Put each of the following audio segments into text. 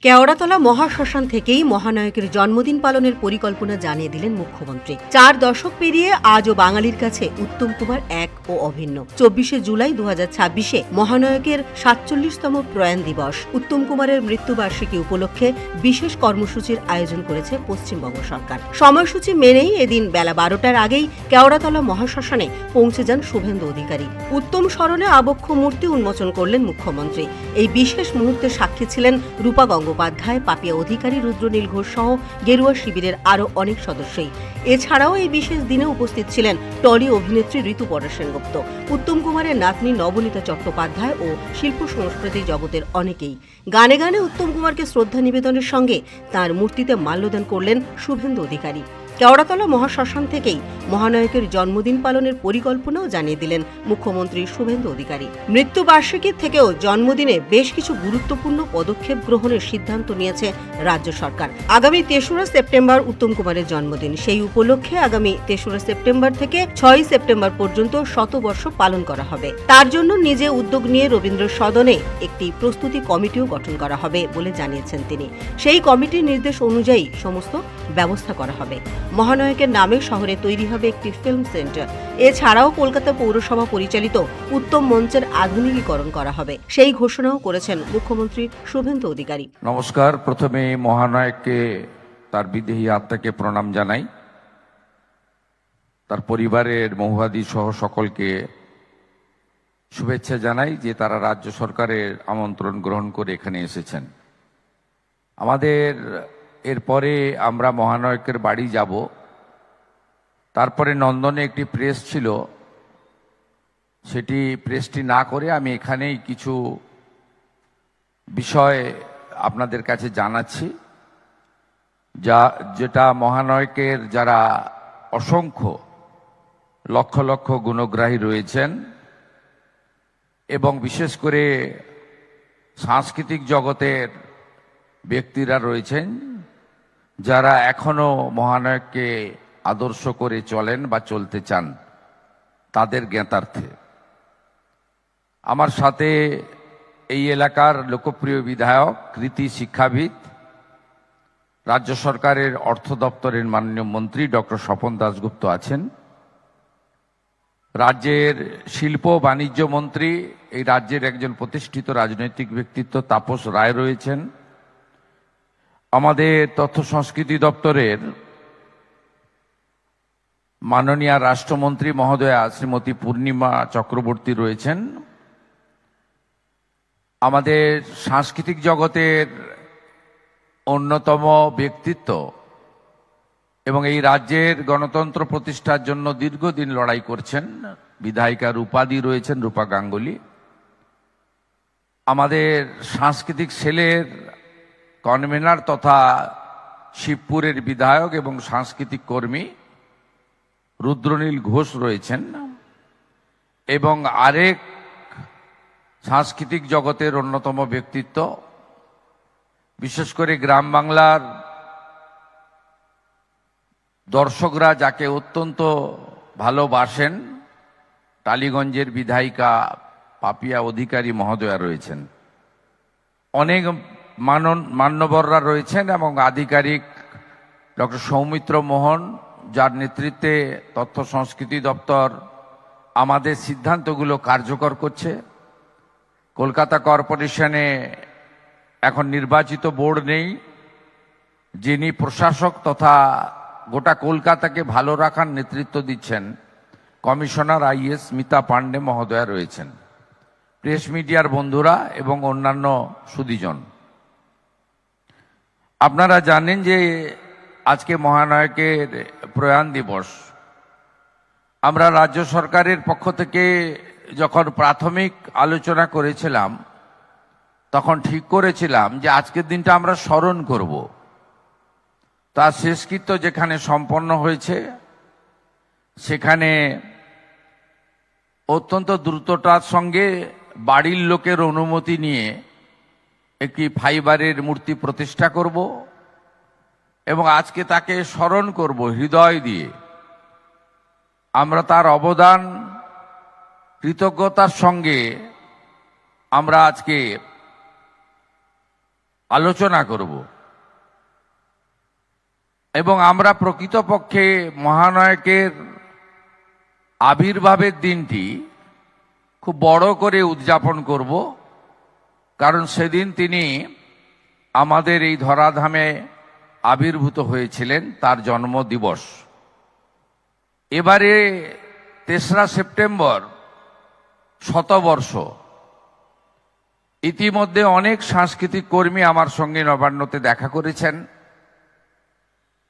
কেওড়াতলা মহাশ্মশান থেকেই মহানায়কের জন্মদিন পালনের পরিকল্পনা জানিয়ে দিলেন মুখ্যমন্ত্রী। 4 দশক পেরিয়ে আজও বাঙালির কাছে উত্তম কুমার এক ও অভিন্ন। 24শে জুলাই 2026-এ মহানায়কের 47তম প্রয়াণ দিবস। উত্তম কুমারের মৃত্যুবার্ষিকী উপলক্ষে বিশেষ কর্মসূচির আয়োজন করেছে পশ্চিমবঙ্গ সরকার। সময়সূচি মেনেই এদিন বেলা 12টার আগেই কেওড়াতলা মহাশ্মশানে পৌঁছে যান শুভেন্দু অধিকারী। উত্তম স্মরণে আবক্ষ মূর্তি উন্মোচন করলেন মুখ্যমন্ত্রী। এই বিশেষ মুহূর্তে সাক্ষী ছিলেন রূপা গঙ্গোপাধ্যায়, পাপিয়া অধিকারী, রুদ্রনীল ঘোষ সহ গেরুয়া শিবিরের আরও অনেক সদস্যই। এছাড়াও এই বিশেষ দিনে উপস্থিত ছিলেন টলি অভিনেত্রী ঋতুপর্ণা সেনগুপ্ত, উত্তম কুমারের নাতনি নবনীতা চট্টোপাধ্যায় ও শিল্প সংস্কৃতি জগতের অনেকেই। গানে গানে উত্তম কুমারকে শ্রদ্ধা নিবেদনের সঙ্গে তাঁর মূর্তিতে মাল্যদান করলেন শুভেন্দু অধিকারী। কেওড়াতলা মহাশ্মশান থেকেই মহানায়কের জন্মদিন পালনের পরিকল্পনাও জানিয়ে দিলেন মুখ্যমন্ত্রী শুভেন্দু অধিকারী। মৃত্যুবার্ষিকীর থেকেও জন্মদিনে বেশ কিছু গুরুত্বপূর্ণ পদক্ষেপ গ্রহণের সিদ্ধান্ত নিয়েছে রাজ্য সরকার। আগামী 3রা সেপ্টেম্বর উত্তম কুমারের জন্মদিন। সেই উপলক্ষে আগামী 3রা সেপ্টেম্বর থেকে 6ই সেপ্টেম্বর পর্যন্ত শতবর্ষ পালন করা হবে। তার জন্য নিজে উদ্যোগ নিয়ে রবীন্দ্র সদনে একটি প্রস্তুতি কমিটিও গঠন করা হবে বলে জানিয়েছেন তিনি। সেই কমিটির নির্দেশ অনুযায়ী সমস্ত ব্যবস্থা করা হবে। মহানায়কের নামে শহরে তৈরি হবে একটি ফিল্ম সেন্টার। এছাড়াও কলকাতা পৌরসভা পরিচালিত উত্তম মঞ্চের আধুনিকীকরণ করা হবে, সেই ঘোষণাও করেছেন মুখ্যমন্ত্রী শুভেন্দু অধিকারী। নমস্কার। প্রথমে মহানায়ককে তার বিদেহী আত্মাকে প্রণাম জানাই। তার পরিবারের মহুয়াদি সহ সকলকে শুভেচ্ছা জানাই যে তারা রাজ্য সরকারের আমন্ত্রণ গ্রহণ করে এখানে এসেছেন। আমাদের এরপরে আমরা মহানায়কের বাড়ি যাব। তারপরে নন্দনে একটি প্রেস ছিল, সেটি প্রেসটি না করে আমি এখানেই কিছু বিষয় আপনাদের কাছে জানাচ্ছি, যেটা মহানায়কের যারা অসংখ্য লক্ষ লক্ষ গুণগ্রাহী রয়েছেন এবং বিশেষ করে সাংস্কৃতিক জগতের ব্যক্তিরা রয়েছেন যারা এখনো মহানায়ককে আদর্শ করে চলেন বা চলতে চান, তাদের জ্ঞাতার্থে আমার সাথে এই এলাকার লোকপ্রিয় বিধায়ক, কৃতি শিক্ষাবিদ, রাজ্য সরকারের অর্থ দপ্তরের মাননীয় মন্ত্রী ডক্টর স্বপন দাশগুপ্ত আছেন, রাজ্যের শিল্প বাণিজ্য মন্ত্রী, এই রাজ্যের একজন প্রতিষ্ঠিত রাজনৈতিক ব্যক্তিত্ব তাপস রায় রয়েছেন, আমাদের তথ্য সংস্কৃতি দপ্তরের মাননীয় রাষ্ট্রমন্ত্রী মহোদয়া শ্রীমতী পূর্ণিমা চক্রবর্তী রয়েছেন, আমাদের সাংস্কৃতিক জগতের অন্যতম ব্যক্তিত্ব এবং এই রাজ্যের গণতন্ত্র প্রতিষ্ঠার জন্য দীর্ঘদিন লড়াই করছেন বিধায়িকা রূপাদি রয়েছেন, রূপা গাঙ্গুলি, আমাদের সাংস্কৃতিক সেলের কনভেনার তথা শিবপুরের বিধায়ক এবং সাংস্কৃতিক কর্মী রুদ্রনীল ঘোষ রয়েছেন, এবং আরেক সাংস্কৃতিক জগতের অন্যতম ব্যক্তিত্ব, বিশেষ করে গ্রাম বাংলার দর্শকরা যাকে অত্যন্ত ভালোবাসেন, টালিগঞ্জের বিধায়িকা পাপিয়া অধিকারী মহোদয়া রয়েছেন, অনেক মান্যবররা রয়েছেন এবং আধিকারিক ডক্টর সৌমিত্র মোহন, যার নেতৃত্বে তথ্য সংস্কৃতি দপ্তর আমাদের সিদ্ধান্তগুলো কার্যকর করছে। কলকাতা কর্পোরেশনে এখন নির্বাচিত বোর্ড নেই, যিনি প্রশাসক তথা গোটা কলকাতাকে ভালো রাখার নেতৃত্ব দিচ্ছেন কমিশনার আইএস স্মিতা পান্ডে মহোদয়া রয়েছেন, প্রেস মিডিয়ার বন্ধুরা এবং অন্যান্য সুধীজন। আপনারা জানেন যে আজকে মহানায়কের প্রয়াণ দিবস। আমরা রাজ্য সরকারের পক্ষ থেকে যখন প্রাথমিক আলোচনা করেছিলাম তখন ঠিক করেছিলাম যে আজকের দিনটা আমরা স্মরণ করব। তার শেষকৃত্য যেখানে সম্পন্ন হয়েছে সেখানে অত্যন্ত দ্রুততার সঙ্গে বাড়ির লোকের অনুমতি নিয়ে একটি ফাইবারের মূর্তি প্রতিষ্ঠা করব এবং আজকে তাকে স্মরণ করব হৃদয় দিয়ে। আমরা তার অবদান কৃতজ্ঞতার সঙ্গে আমরা আজকে আলোচনা করব এবং আমরা প্রকৃতপক্ষে মহানায়কের আবির্ভাবের দিনটি খুব বড় করে উদযাপন করব, কারণ সেদিন তিনি আমাদের এই ধরাধামে আবির্ভূত হয়েছিলেন, তার জন্মদিবস। এবারে 3রা সেপ্টেম্বর শতবর্ষ। ইতিমধ্যে অনেক সাংস্কৃতিক কর্মী আমার সঙ্গে নবান্নতে দেখা করেছেন।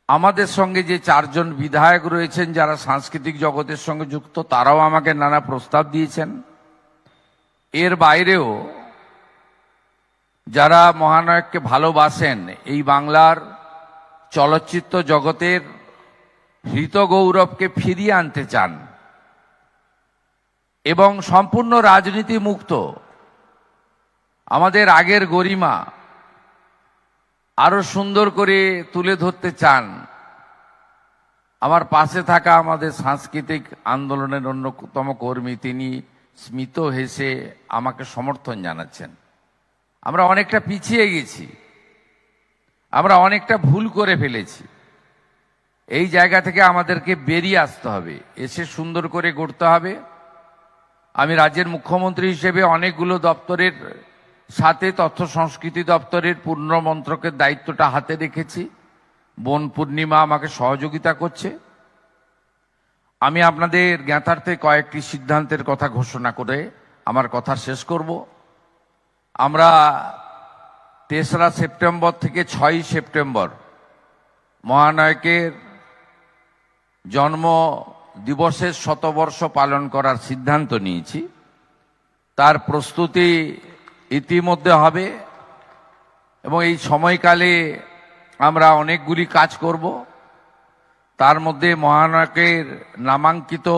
আমাদের সঙ্গে যে 4 জন বিধায়ক রয়েছেন যারা সাংস্কৃতিক জগতের সঙ্গে যুক্ত, তারাও আমাকে নানা প্রস্তাব দিয়েছেন। এর বাইরেও যারা মহানায়ককে ভালোবাসেন, এই বাংলার চলচ্চিত্র জগতের হৃত গৌরবকে ফিরিয়ে আনতে চান এবং সম্পূর্ণ রাজনীতি মুক্ত আমাদের আগের গরিমা আরো সুন্দর করে তুলে ধরতে চান, আমার পাশে থাকা আমাদের সাংস্কৃতিক আন্দোলনের অন্যতম কর্মী তিনি স্মিত হেসে আমাকে সমর্থন জানাচ্ছেন। আমরা অনেকটা পিছিয়ে গেছি, আমরা অনেকটা ভুল করে ফেলেছি। এই জায়গা থেকে আমাদেরকে বেরিয়ে আসতে হবে, এসে সুন্দর করে গড়তে হবে। আমি রাজ্যের মুখ্যমন্ত্রী হিসেবে অনেকগুলো দপ্তরের সাথে তথ্য সংস্কৃতি দপ্তরের পূর্ণ মন্ত্রকের দায়িত্বটা হাতে রেখেছি। বোন পূর্ণিমা আমাকে সহযোগিতা করছে। আমি আপনাদের জ্ঞাতার্থে কয়েকটি সিদ্ধান্তের কথা ঘোষণা করে আমার কথা শেষ করব। আমরা 3রা সেপ্টেম্বর থেকে 6ই সেপ্টেম্বর মহানায়কের জন্ম দিবসের শতবর্ষ পালন করার সিদ্ধান্ত নিয়েছি। তার প্রস্তুতি ইতিমধ্যে হবে এবং এই সময়কালে আমরা অনেকগুলি কাজ করব। তার মধ্যে মহানায়কের নামাঙ্কিত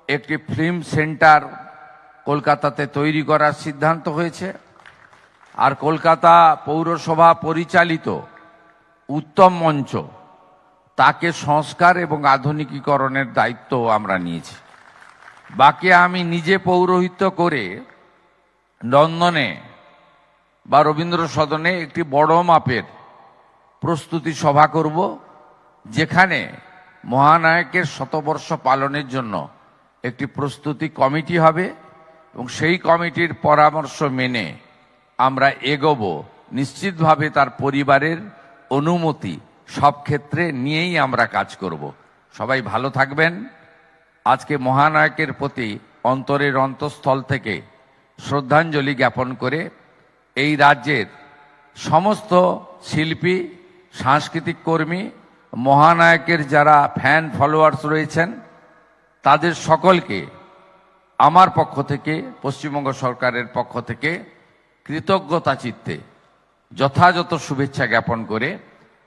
একটি ফিল্ম সেন্টার কলকাতাতে তৈরি করার সিদ্ধান্ত হয়েছে, আর কলকাতা পৌরসভা পরিচালিত উত্তম মঞ্চ তাকে সংস্কার এবং আধুনিকীকরণের দায়িত্ব আমরা নিয়েছি। বাকি আমি নিজে পৌরোহিত্য করে লন্ডনে বা রবীন্দ্র সদনে একটি বড় মাপের প্রস্তুতি সভা করব, যেখানে মহানায়কের শতবর্ষ পালনের জন্য একটি প্রস্তুতি কমিটি হবে এবং সেই কমিটির পরামর্শ মেনে আমরা এগোবো। নিশ্চিতভাবে তার পরিবারের অনুমতি সব ক্ষেত্রে নিয়েই আমরা কাজ করব। সবাই ভালো থাকবেন। আজকে মহানায়কের প্রতি অন্তরের অন্তঃস্থল থেকে শ্রদ্ধাঞ্জলি জ্ঞাপন করে এই রাজ্যের সমস্ত শিল্পী, সাংস্কৃতিক কর্মী, মহানায়কের যারা ফ্যান ফলোয়ার্স রয়েছেন, তাদের সকলকে আমার পক্ষ থেকে, পশ্চিমবঙ্গ সরকারের পক্ষ থেকে কৃতজ্ঞতা চিত্তে যথাযথ শুভেচ্ছা জ্ঞাপন করে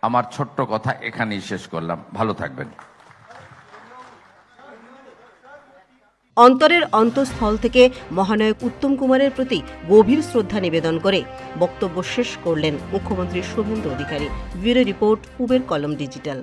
আমার ছোট্ট কথা এখানেই শেষ করলাম। ভালো থাকবেন। অন্তরের অন্তঃস্থল থেকে মহানায়ক উত্তম কুমারের প্রতি গভীর শ্রদ্ধা নিবেদন করে বক্তব্য শেষ করলেন মুখ্যমন্ত্রী শুভেন্দু অধিকারী। ব্যুরো রিপোর্ট, পূবের কলম ডিজিটাল।